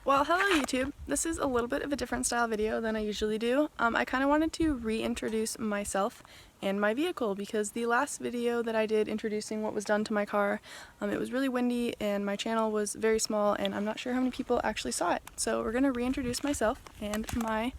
Well, hello YouTube. This is a little bit of a different style video than I usually do. I kind of wanted to reintroduce myself and my vehicle because the last video that I did introducing what was done to my car, it was really windy and my channel was very small and I'm not sure how many people actually saw it. So we're going to reintroduce myself and my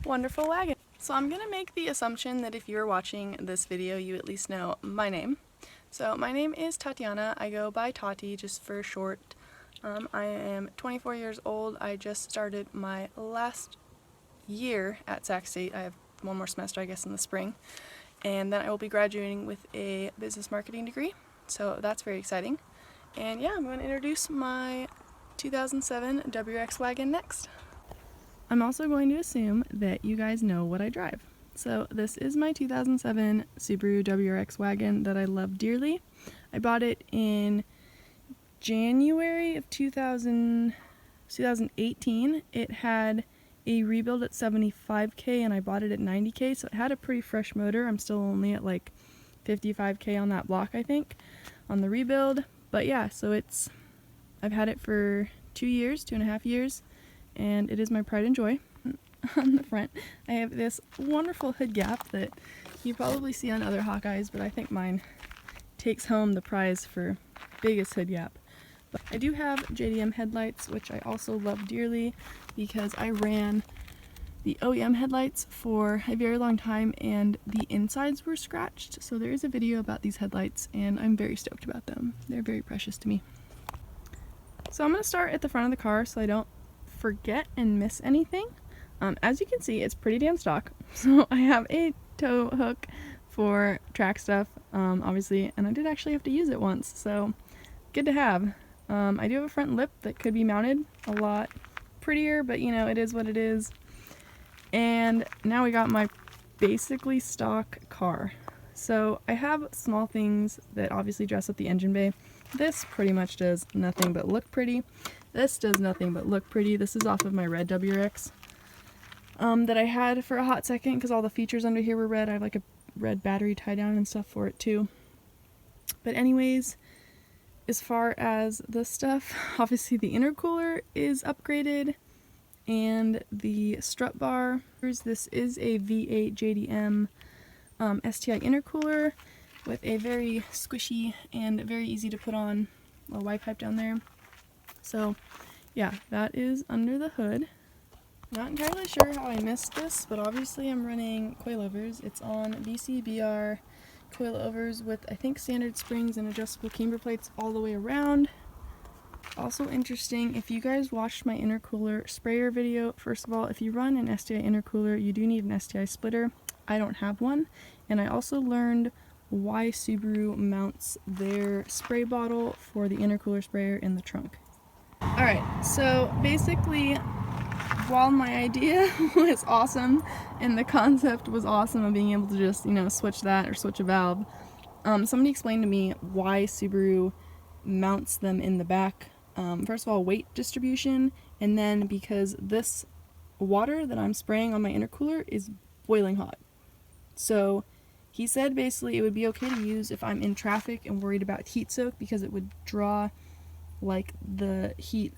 wonderful wagon. So I'm going to make the assumption that if you're watching this video, you at least know my name. So my name is Tatiana. I go by Tati just for short. I am 24 years old. I just started my last year at Sac State. I have one more semester, I guess, in the spring. And then I will be graduating with a business marketing degree. So that's very exciting. And yeah, I'm going to introduce my 2007 WRX wagon next. I'm also going to assume that you guys know what I drive. So this is my 2007 Subaru WRX wagon that I love dearly. I bought it in January of 2018. It had a rebuild at 75k and I bought it at 90k, so it had a pretty fresh motor. I'm still only at like 55k on that block, I think, on the rebuild. But yeah, so I've had it for 2.5 years, and it is my pride and joy. On the front, I have this wonderful hood gap that you probably see on other Hawkeyes, but I think mine takes home the prize for biggest hood gap. But I do have JDM headlights, which I also love dearly because I ran the OEM headlights for a very long time and the insides were scratched. So there is a video about these headlights and I'm very stoked about them. They're very precious to me. So I'm going to start at the front of the car so I don't forget and miss anything. As you can see, it's pretty damn stock. So I have a tow hook for track stuff, obviously, and I did actually have to use it once, so good to have. I do have a front lip that could be mounted a lot prettier, but you know, it is what it is. And now we got my basically stock car. So I have small things that obviously dress up the engine bay. This pretty much does nothing but look pretty. This does nothing but look pretty. This is off of my red WRX that I had for a hot second because all the features under here were red. I have like a red battery tie down and stuff for it too. But anyways, as far as the stuff, obviously the intercooler is upgraded and the strut bar. This is a V8 JDM STI intercooler with a very squishy and very easy to put on little Y pipe down there. So yeah, that is under the hood. Not entirely sure how I missed this, but obviously I'm running coilovers. It's on BCBR coilovers with, I think, standard springs and adjustable camber plates all the way around. Also interesting, if you guys watched my intercooler sprayer video, first of all, if you run an STI intercooler, you do need an STI splitter. I don't have one. And I also learned why Subaru mounts their spray bottle for the intercooler sprayer in the trunk. Alright, so basically, while my idea was awesome and the concept was awesome of being able to just, you know, switch that or switch a valve, somebody explained to me why Subaru mounts them in the back. First of all, weight distribution, and then because this water that I'm spraying on my intercooler is boiling hot. So he said basically it would be okay to use if I'm in traffic and worried about heat soak because it would draw like the heat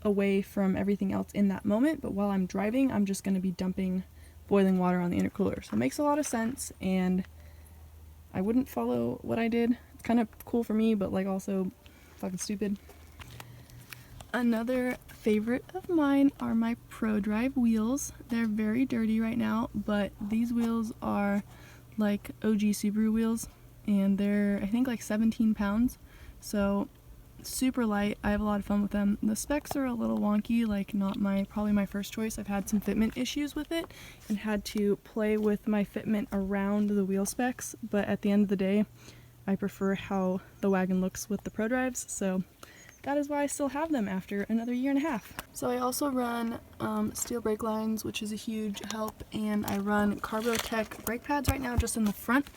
away from everything else in that moment, but while I'm driving, I'm just going to be dumping boiling water on the intercooler. So it makes a lot of sense, and I wouldn't follow what I did. It's kind of cool for me, but like also fucking stupid. Another favorite of mine are my Pro Drive wheels. They're very dirty right now, but these wheels are like OG Subaru wheels, and they're, I think, like 17 pounds. So super light. I have a lot of fun with them. The specs are a little wonky, like not probably my first choice. I've had some fitment issues with it and had to play with my fitment around the wheel specs, but at the end of the day, I prefer how the wagon looks with the Pro Drives, so that is why I still have them after another 1.5 years. So I also run steel brake lines, which is a huge help, and I run Carbotech brake pads right now just in the front.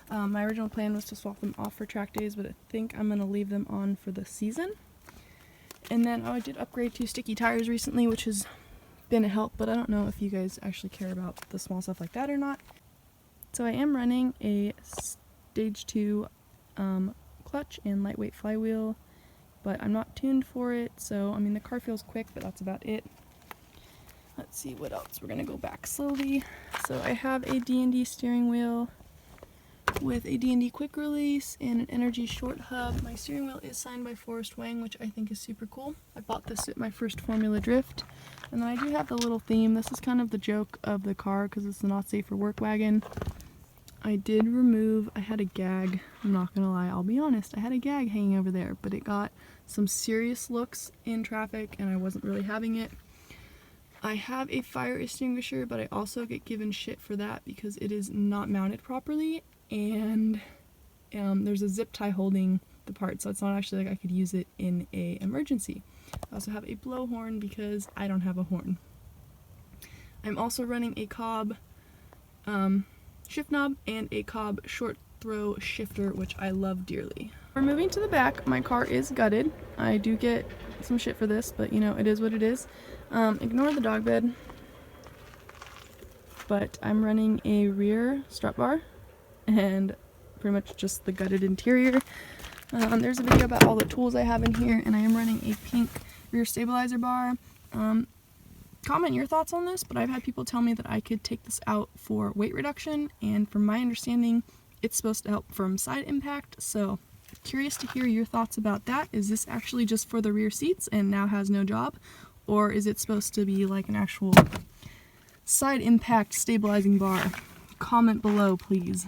My original plan was to swap them off for track days, but I think I'm going to leave them on for the season. And then I did upgrade to sticky tires recently, which has been a help, but I don't know if you guys actually care about the small stuff like that or not. So I am running a Stage 2 clutch and lightweight flywheel but I'm not tuned for it, so I mean the car feels quick, but that's about it. Let's see what else. We're gonna go back slowly. So I have a D&D steering wheel with a D&D quick release and an energy short hub. My steering wheel is signed by Forrest Wang, which I think is super cool. I bought this at my first Formula Drift. And then I do have the little theme. This is kind of the joke of the car because it's the not safe for work wagon. I did remove, I had a gag, I'm not gonna lie, I'll be honest, I had a gag hanging over there, but it got some serious looks in traffic and I wasn't really having it. I have a fire extinguisher, but I also get given shit for that because it is not mounted properly, and there's a zip tie holding the part, so it's not actually like I could use it in a emergency. I also have a blowhorn because I don't have a horn. I'm also running a Cobb shift knob and a Cobb short throw shifter, which I love dearly. We're moving to the back. My car is gutted. I do get some shit for this, but you know, it is what it is. Ignore the dog bed. But I'm running a rear strut bar and pretty much just the gutted interior. There's a video about all the tools I have in here, and I am running a pink rear stabilizer bar. Comment your thoughts on this, but I've had people tell me that I could take this out for weight reduction, and from my understanding, it's supposed to help from side impact, so curious to hear your thoughts about that. Is this actually just for the rear seats and now has no job, or is it supposed to be like an actual side impact stabilizing bar? Comment below, please.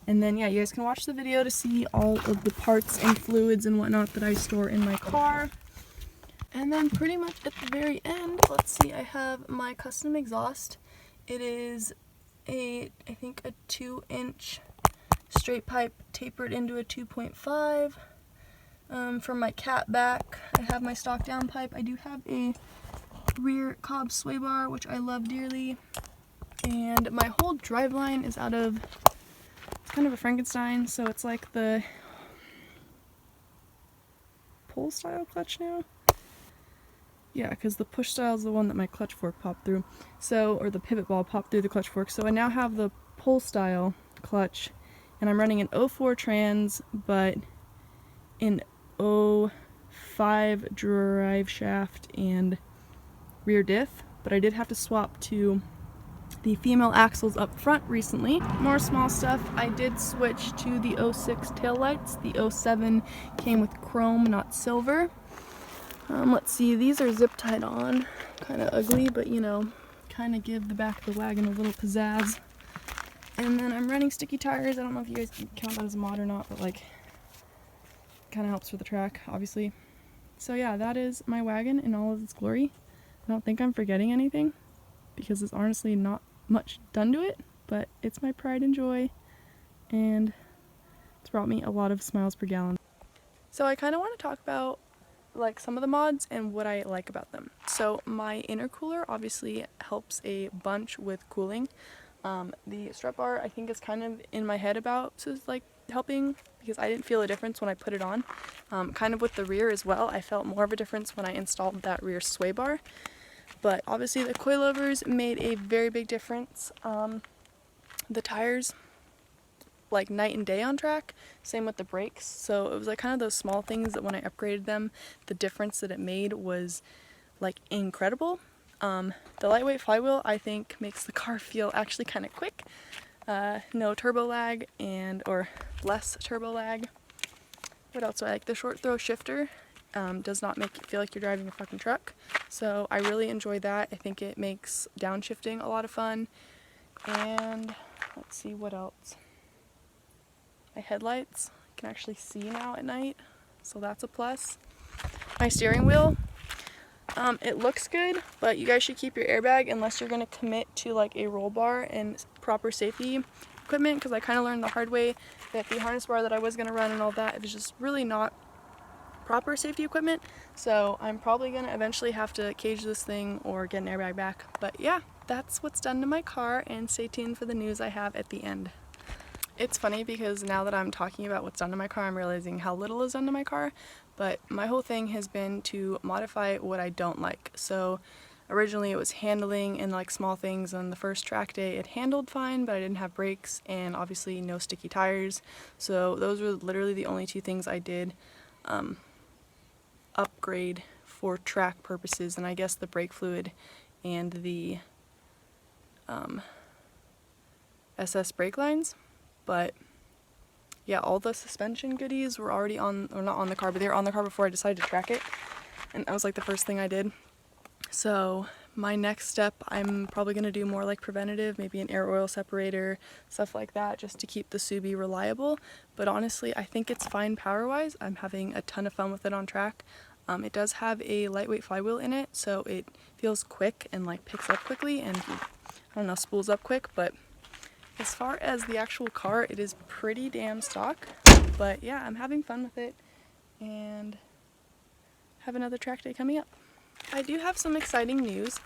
And then yeah, you guys can watch the video to see all of the parts and fluids and whatnot that I store in my car. And then pretty much at the very end, let's see, I have my custom exhaust. It is I think a 2-inch straight pipe tapered into a 2.5. From my cat back, I have my stock down pipe. I do have a rear Cobb sway bar, which I love dearly. And my whole driveline is out of, it's kind of a Frankenstein, so it's like the pull style clutch now. Yeah, because the push style is the one that my clutch fork popped through. So, or the pivot ball popped through the clutch fork. So I now have the pull style clutch, and I'm running an 04 trans, but an 05 drive shaft and rear diff. But I did have to swap to the female axles up front recently. More small stuff. I did switch to the 06 taillights. The 07 came with chrome, not silver. Let's see, these are zip tied on. Kind of ugly, but you know, kind of give the back of the wagon a little pizzazz. And then I'm running sticky tires. I don't know if you guys can count that as a mod or not, but like, kind of helps for the track, obviously. So yeah, that is my wagon in all of its glory. I don't think I'm forgetting anything, because there's honestly not much done to it, but it's my pride and joy, and it's brought me a lot of smiles per gallon. So I kind of want to talk about like some of the mods and what I like about them. So my intercooler obviously helps a bunch with cooling. The strut bar I think is kind of in my head about so like helping, because I didn't feel a difference when I put it on. Kind of with the rear as well, I felt more of a difference when I installed that rear sway bar. But obviously the coilovers made a very big difference. The tires, like night and day on track. Same with the brakes. So it was like kind of those small things that when I upgraded them, the difference that it made was like incredible. The lightweight flywheel I think makes the car feel actually kind of quick. No turbo lag or less turbo lag. What else do I like? The short throw shifter does not make it feel like you're driving a fucking truck. So I really enjoy that. I think it makes downshifting a lot of fun. And let's see what else. My headlights can actually see now at night, so that's a plus. My steering wheel, it looks good, but you guys should keep your airbag unless you're going to commit to like a roll bar and proper safety equipment, because I kind of learned the hard way that the harness bar that I was going to run and all that, it was just really not proper safety equipment. So I'm probably going to eventually have to cage this thing or get an airbag back. But yeah, that's what's done to my car, and stay tuned for the news I have at the end. It's funny because now that I'm talking about what's done to my car, I'm realizing how little is done to my car, but my whole thing has been to modify what I don't like. So originally it was handling and like small things. On the first track day it handled fine, but I didn't have brakes and obviously no sticky tires. So those were literally the only two things I did. upgrade for track purposes, and I guess the brake fluid and the SS brake lines. But yeah, all the suspension goodies were already on, or not on the car, but they were on the car before I decided to track it, and that was like the first thing I did. So my next step, I'm probably going to do more like preventative, maybe an air oil separator, stuff like that, just to keep the Subi reliable. But honestly, I think it's fine power-wise. I'm having a ton of fun with it on track. It does have a lightweight flywheel in it, so it feels quick and like picks up quickly and, I don't know, spools up quick. But as far as the actual car, it is pretty damn stock. But yeah, I'm having fun with it and have another track day coming up. I do have some exciting news.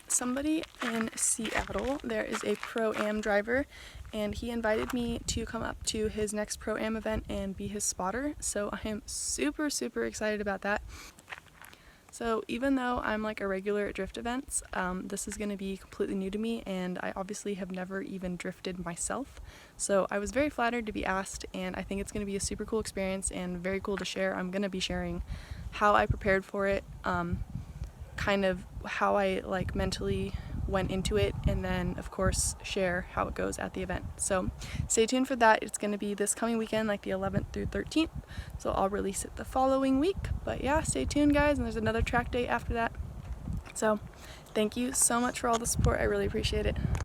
Somebody in Seattle, there is a Pro-Am driver, and he invited me to come up to his next Pro-Am event and be his spotter, so I am super excited about that. So even though I'm like a regular at drift events, this is going to be completely new to me, and I obviously have never even drifted myself. So I was very flattered to be asked, and I think it's going to be a super cool experience and very cool to share. I'm going to be sharing how I prepared for it, kind of how I like mentally went into it, and then of course share how it goes at the event. So stay tuned for that. It's going to be this coming weekend, like the 11th through 13th, so I'll release it the following week. But yeah, stay tuned guys, and there's another track day after that. So thank you so much for all the support. I really appreciate it.